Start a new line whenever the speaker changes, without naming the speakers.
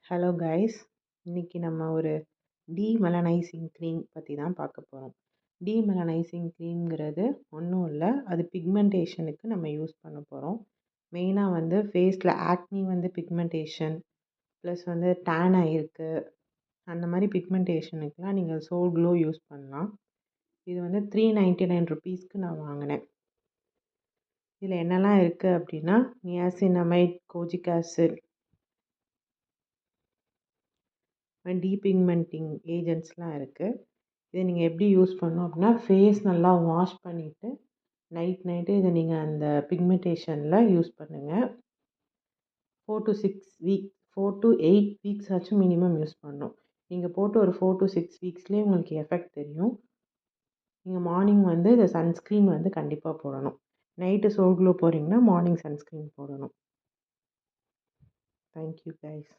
Hello guys. இன்னைக்கு நம்ம ஒரு டீமெலனைசிங் க்ரீம் பற்றி தான் பார்க்க போகிறோம். டீமெலனைசிங் க்ரீம்ங்கிறது ஒன்றும் இல்லை, அது பிக்மெண்டேஷனுக்கு நம்ம யூஸ் பண்ண போகிறோம். மெயினாக வந்து ஃபேஸில் ஆக்னி வந்து பிக்மெண்டேஷன் ப்ளஸ் வந்து டேன் ஆகிருக்கு, அந்த மாதிரி பிக்மெண்டேஷனுக்குலாம் நீங்கள் சோல் க்ளோ யூஸ் பண்ணலாம். இது வந்து 399 ருபீஸ்க்கு நான் வாங்கினேன். இதில் என்னெல்லாம் இருக்குது அப்படின்னா, நியாசினமைட், கோஜிக் ஆசிட், டீபிக்மெண்டிங் ஏஜென்ட்ஸ்லாம் இருக்குது. இதை நீங்கள் எப்படி யூஸ் பண்ணணும் அப்படின்னா, ஃபேஸ் நல்லா வாஷ் பண்ணிவிட்டு நைட்டு இதை நீங்கள் அந்த பிக்மெண்டேஷனில் யூஸ் பண்ணுங்கள். 4 to 8 வீக்ஸ் ஆச்சும் மினிமம் யூஸ் பண்ணணும். நீங்கள் போட்டு ஒரு 4 to 6 வீக்ஸ்லேயே உங்களுக்கு எஃபெக்ட் தெரியும். நீங்கள் மார்னிங் வந்து இந்த சன்ஸ்க்ரீன் வந்து கண்டிப்பாக போடணும். நைட்டு சோல் க்ளோ போகிறீங்கன்னா மார்னிங் சன்ஸ்க்ரீன் போடணும். Thank you guys.